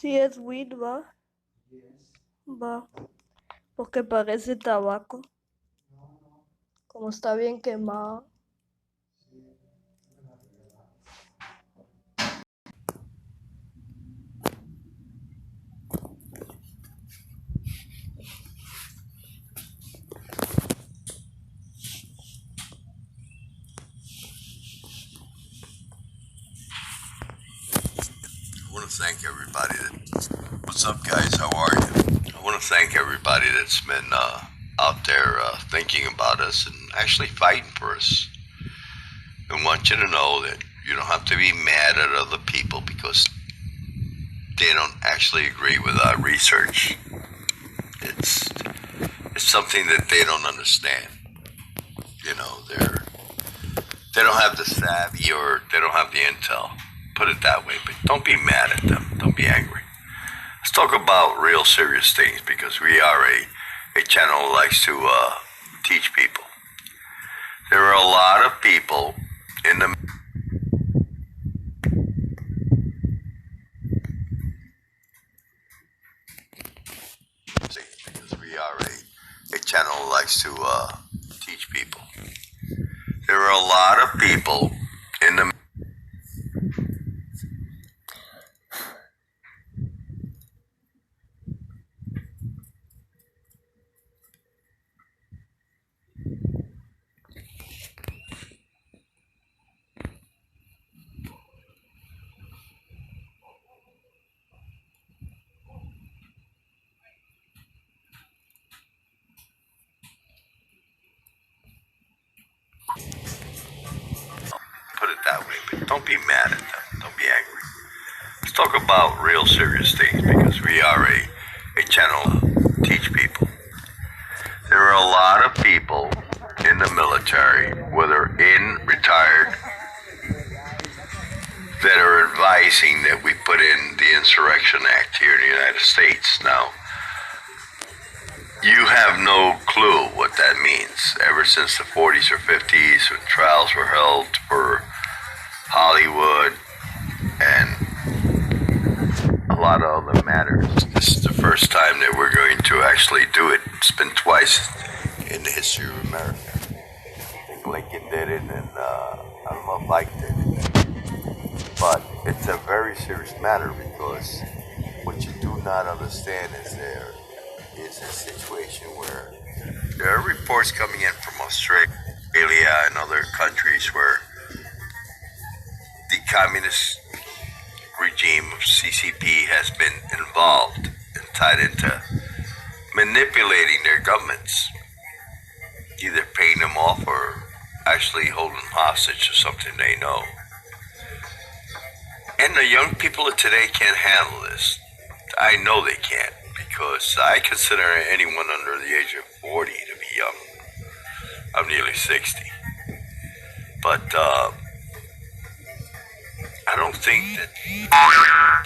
Si es weed, va, va, porque parece tabaco, como está bien quemado. I want to thank everybody what's up, guys? How are you? I want to thank everybody that's been out there thinking about us and actually fighting for us. I want you to know that you don't have to be mad at other people because they don't actually agree with our research. It's something that they don't understand. You know, they don't have the savvy or they don't have the intel. Put it that way, but don't be mad at them. Don't be angry. Let's talk about real serious things because we are a channel that likes to teach people. There are a lot of people in the because we are a channel that likes to teach people. There are a lot of people in the put it that way, but don't be mad at them. Don't be angry. Let's talk about real serious things because we are a channel to teach people. There are a lot of people in the military, whether in, retired, that are advising that we put in the Insurrection Act here in the United States. Now, you have no clue what that means. Ever since the 40s or 50s, when trials were held for Hollywood and a lot of other matters, this is the first time that we're going to actually do it. It's been twice in the history of America. I think Lincoln did it, and I don't know if Ike did it. But it's a very serious matter because what you do not understand is there is a situation where there are reports coming in from Australia and other countries where the communist regime of CCP has been involved and tied into manipulating their governments, either paying them off or actually holding them hostage to something they know. And the young people of today can't handle this. I know they can't because I consider anyone under the age of 40 to be young. I'm nearly 60. But I don't think that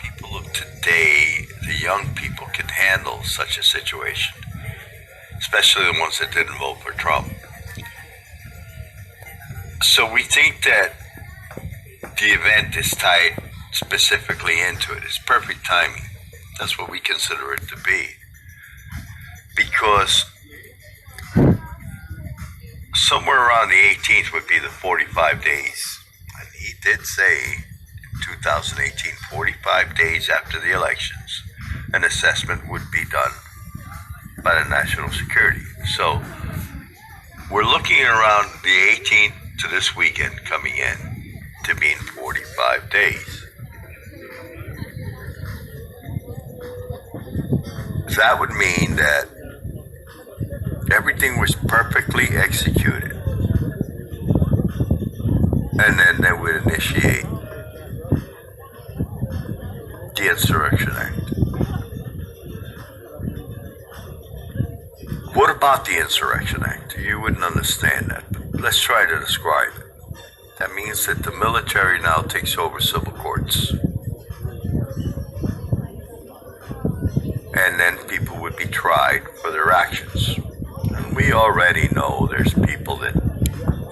people of today, the young people, can handle such a situation, especially the ones that didn't vote for Trump. So we think that the event is tied specifically into it. It's perfect timing. That's what we consider it to be. Because somewhere around the 18th would be the 45 days. And he did say in 2018, 45 days after the elections, an assessment would be done by the National Security. So we're looking around the 18th to this weekend coming in to being 45 days. That would mean that everything was perfectly executed. And then they would initiate the Insurrection Act. What about the Insurrection Act? You wouldn't understand that, but let's try to describe it. That means that the military now takes over civil courts. And then people would be tried for their actions. And we already know there's people that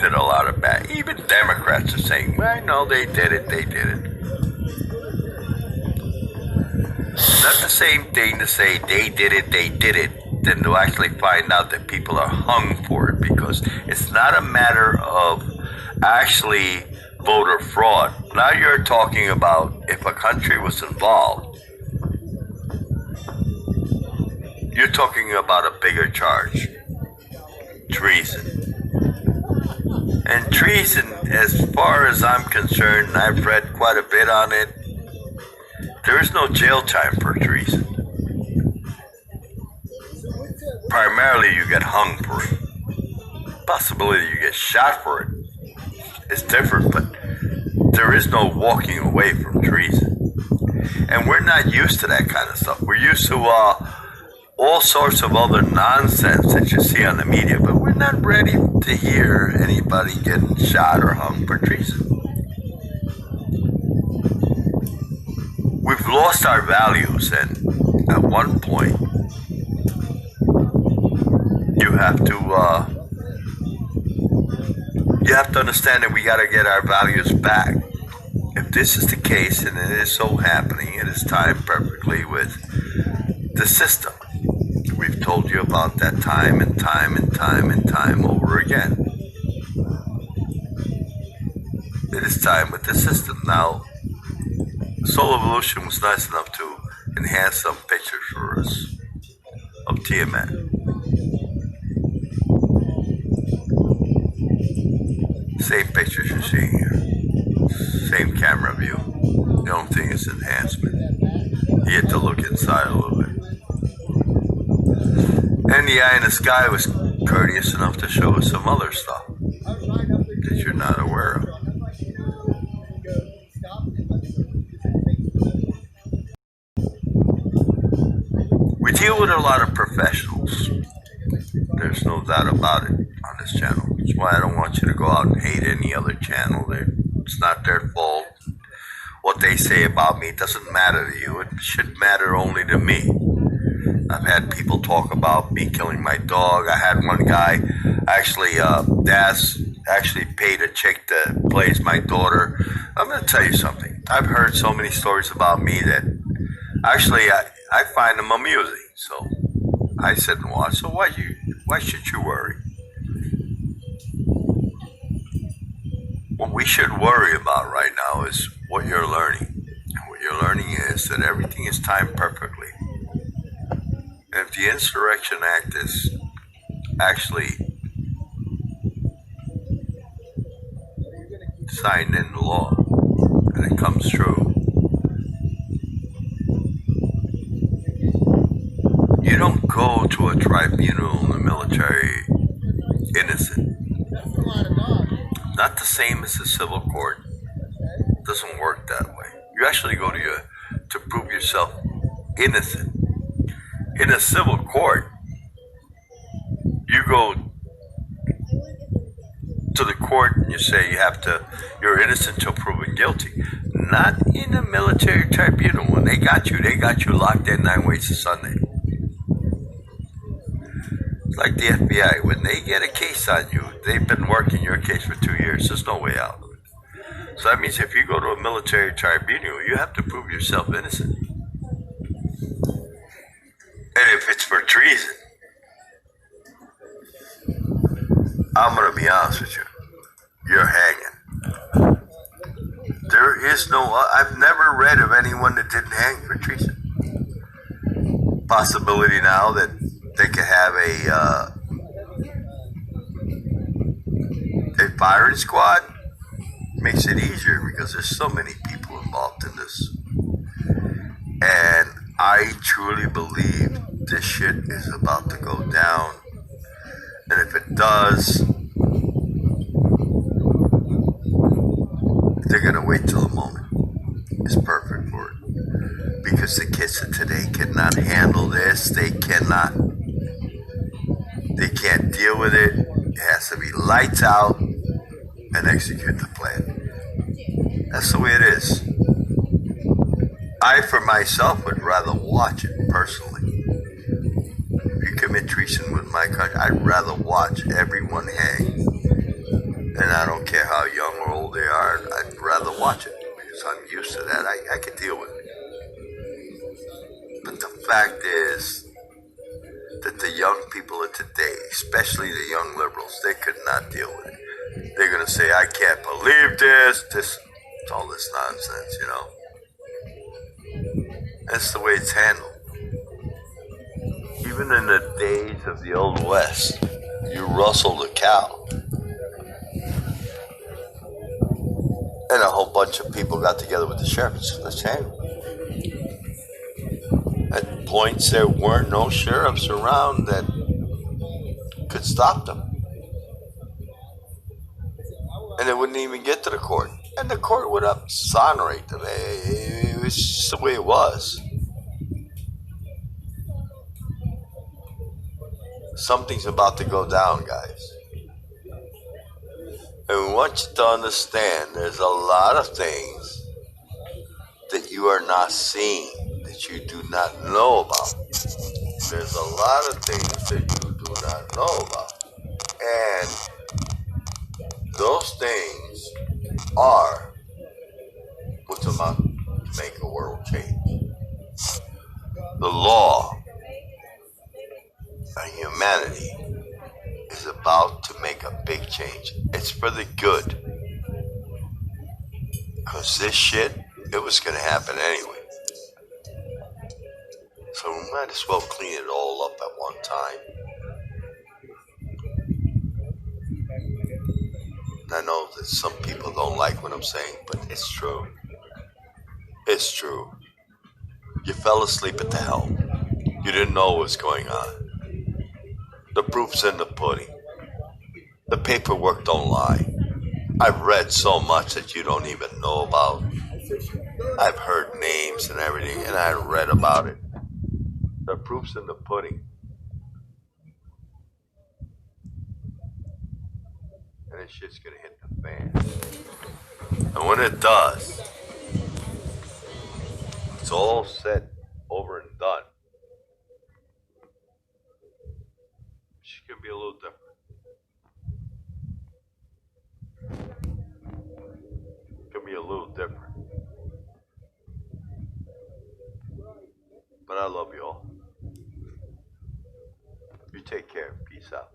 did a lot of bad. Even Democrats are saying, well, no, they did it. not the same thing to say they did it, than to actually find out that people are hung for it, because it's not a matter of actually voter fraud. Now you're talking about if a country was involved, you're talking about a bigger charge, treason. And treason, as far as I'm concerned, and I've read quite a bit on it, there is no jail time for treason. Primarily, you get hung for it. Possibility you get shot for it is different, but there is no walking away from treason. And we're not used to that kind of stuff. We're used to all sorts of other nonsense that you see on the media, but we're not ready to hear anybody getting shot or hung for treason. We've lost our values, and at one point, you have to understand that we got to get our values back. If this is the case, and it is so happening, it is timed perfectly with the system. We've told you about that time and time and time and time over again. It is time with the system. Now, Soul Evolution was nice enough to enhance some pictures for us of Tiamat. Same pictures you're seeing here. Same camera view. The only thing is enhancement. You had to look inside a little bit. And the eye in the sky was courteous enough to show us some other stuff that you're not aware of. We deal with a lot of professionals. There's no doubt about it on this channel. That's why I don't want you to go out and hate any other channel. It's not their fault. What they say about me doesn't matter to you. It should matter only to me. I've had people talk about me killing my dog. I had one guy actually, Daz actually paid a chick to place my daughter. I'm going to tell you something. I've heard so many stories about me that actually I find them amusing. So I said, well, so why should you worry? What we should worry about right now is what you're learning. And what you're learning is that everything is timed perfectly. And if the Insurrection Act is actually signed into law and it comes true, you don't go to a tribunal in the military innocent. Not the same as the civil court. It doesn't work that way. You actually go to prove yourself innocent. In a civil court, you go to the court and you say you're innocent till proven guilty. Not in a military tribunal. When they got you locked in 9 ways to Sunday. It's like the FBI. When they get a case on you, they've been working your case for 2 years. There's no way out of it. So that means if you go to a military tribunal, you have to prove yourself innocent. And if it's for treason, I'm going to be honest with you. You're hanging. There is I've never read of anyone that didn't hang for treason. Possibility now that they could have a firing squad makes it easier because there's so many people involved in this. And I truly believe this shit is about to go down. And if it does, they're going to wait till the moment is perfect for it. Because the kids of today cannot handle this. They cannot. They can't deal with it. It has to be lights out and execute the plan. That's the way it is. I, for myself, would rather watch it personally. If you commit treason with my country, I'd rather watch everyone hang. And I don't care how young or old they are, I'd rather watch it because I'm used to that. I can deal with it. fact is that the young people of today, especially the young liberals, they could not deal with it. They're going to say, I can't believe this. It's all this nonsense, you know. That's the way it's handled. Even in the days of the Old West, you rustled a cow. And a whole bunch of people got together with the sheriff and said, let's handle it. At points, there weren't no sheriffs around that could stop them. And they wouldn't even get to the court. And the court would exonerate them. It was just the way it was. Something's about to go down, guys. And we want you to understand there's a lot of things that you are not seeing, that you do not know about. There's a lot of things that you do not know about. And those things are what's about to make a world change. The law and humanity is about to make a big change. It's for the good. Because this shit, it was going to happen anyway. So we might as well clean it all up at one time. And I know that some people don't like what I'm saying, but it's true. It's true. You fell asleep at the helm. You didn't know what was going on. The proof's in the pudding. The paperwork don't lie. I've read so much that you don't even know about. I've heard names and everything, and I read about it. The proof's in the pudding. And this shit's gonna hit the fan. And when it does, it's all said, over and done. It's gonna be a little different. It's gonna be a little different. But I love you all. You take care. Peace out.